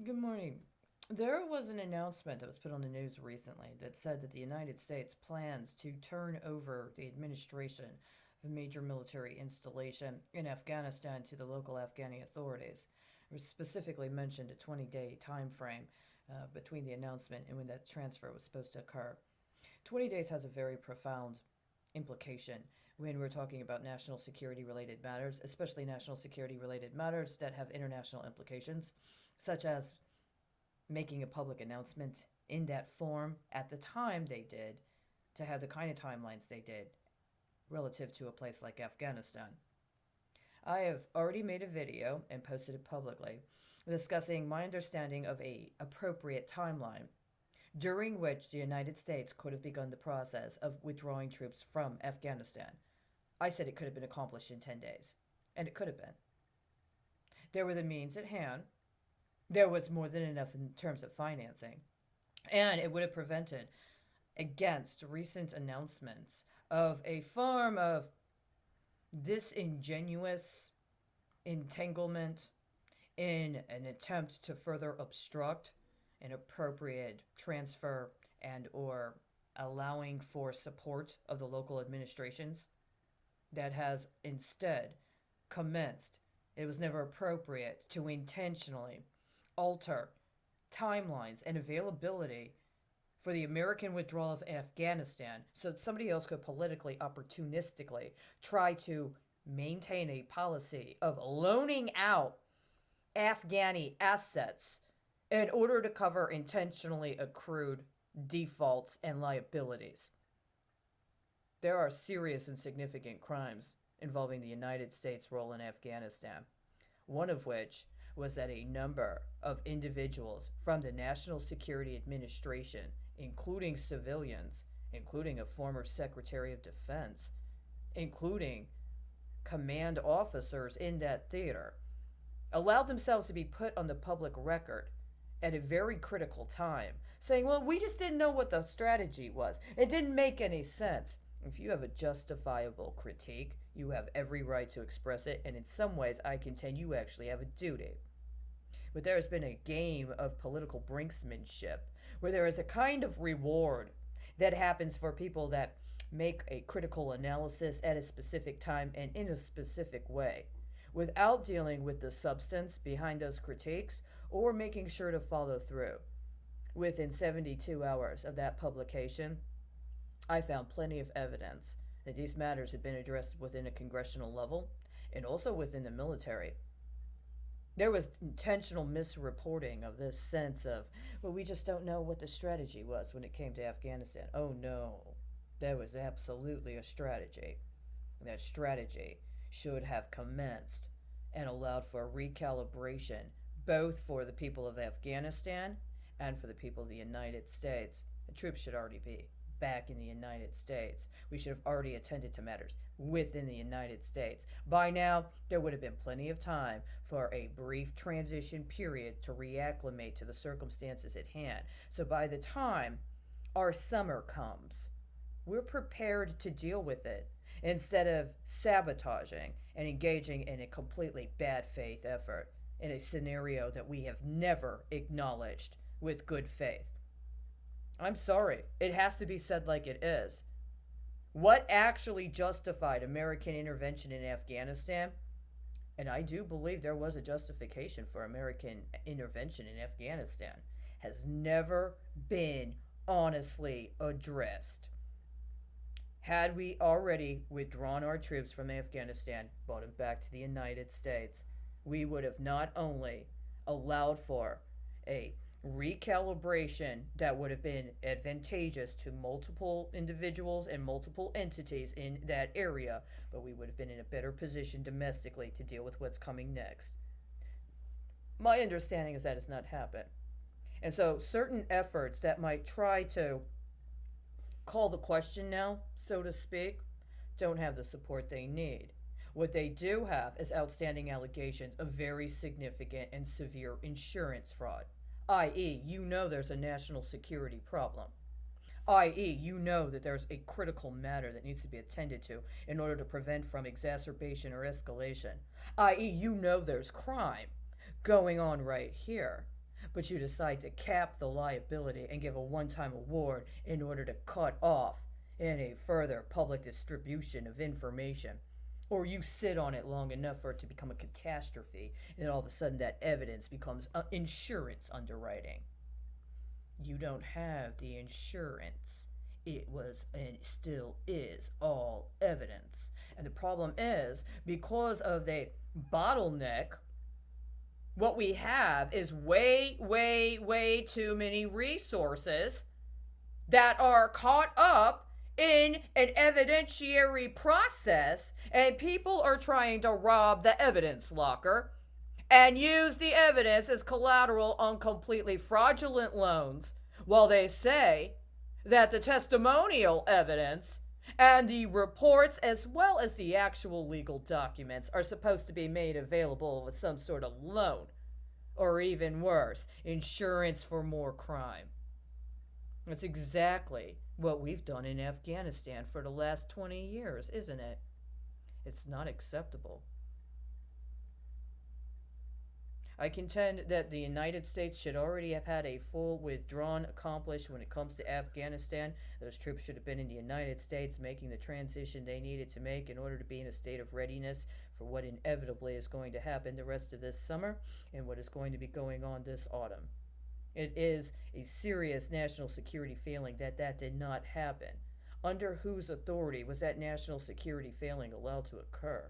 Good morning. There was an announcement that was put on the news recently that said that the United States plans to turn over the administration of a major military installation in Afghanistan to the local Afghani authorities. It was specifically mentioned a 20-day time frame between the announcement and when that transfer was supposed to occur. 20 days has a very profound implication when we're talking about national security related matters, especially national security related matters that have international implications, such as making a public announcement in that form at the time they did to have the kind of timelines they did relative to a place like Afghanistan. I have already made a video and posted it publicly discussing my understanding of a appropriate timeline during which the United States could have begun the process of withdrawing troops from Afghanistan. I said it could have been accomplished in 10 days, and it could have been. There were the means at hand. There was more than enough in terms of financing, and it would have prevented against recent announcements of a form of disingenuous entanglement in an attempt to further obstruct an appropriate transfer and or allowing for support of the local administrations that has instead commenced. It was never appropriate to intentionally alter timelines and availability for the American withdrawal of Afghanistan so that somebody else could politically, opportunistically try to maintain a policy of loaning out Afghani assets in order to cover intentionally accrued defaults and liabilities. There are serious and significant crimes involving the United States' role in Afghanistan, one of which was that a number of individuals from the National Security Administration, including civilians, including a former Secretary of Defense, including command officers in that theater, allowed themselves to be put on the public record at a very critical time, saying, well, we just didn't know what the strategy was. It didn't make any sense. If you have a justifiable critique, you have every right to express it, and in some ways, I contend you actually have a duty. But there has been a game of political brinksmanship where there is a kind of reward that happens for people that make a critical analysis at a specific time and in a specific way without dealing with the substance behind those critiques or making sure to follow through. Within 72 hours of that publication, I found plenty of evidence that these matters had been addressed within a congressional level and also within the military. There was intentional misreporting of this sense of, well, we just don't know what the strategy was when it came to Afghanistan. Oh no, there was absolutely a strategy. That strategy should have commenced and allowed for a recalibration both for the people of Afghanistan and for the people of the United States. The troops should already be back in the United States. We should have already attended to matters within the United States. By now, there would have been plenty of time for a brief transition period to reacclimate to the circumstances at hand. So by the time our summer comes, we're prepared to deal with it instead of sabotaging and engaging in a completely bad faith effort in a scenario that we have never acknowledged with good faith. I'm sorry, it has to be said like it is. What actually justified American intervention in Afghanistan? And I do believe there was a justification for American intervention in Afghanistan, has never been honestly addressed. Had we already withdrawn our troops from Afghanistan, brought them back to the United States, we would have not only allowed for a recalibration that would have been advantageous to multiple individuals and multiple entities in that area, but we would have been in a better position domestically to deal with what's coming next. My understanding is that has not happened. And so certain efforts that might try to call the question now, so to speak, don't have the support they need. What they do have is outstanding allegations of very significant and severe insurance fraud, i.e., you know there's a national security problem, i.e., you know that there's a critical matter that needs to be attended to in order to prevent from exacerbation or escalation, i.e., you know there's crime going on right here. but you decide to cap the liability and give a one time award in order to cut off any further public distribution of information. Or you sit on it long enough for it to become a catastrophe, and all of a sudden that evidence becomes insurance underwriting. You don't have the insurance. It was and still is all evidence. And the problem is, because of the bottleneck, what we have is way, way, way too many resources that are caught up in an evidentiary process, and people are trying to rob the evidence locker and use the evidence as collateral on completely fraudulent loans, while they say that the testimonial evidence and the reports, as well as the actual legal documents, are supposed to be made available with some sort of loan, or even worse, insurance for more crime. That's exactly what we've done in Afghanistan for the last 20 years, isn't it? It's not acceptable. I contend that the United States should already have had a full withdrawal accomplished when it comes to Afghanistan. Those troops should have been in the United States making the transition they needed to make in order to be in a state of readiness for what inevitably is going to happen the rest of this summer and what is going to be going on this autumn. It is a serious national security failing that that did not happen. Under whose authority was that national security failing allowed to occur?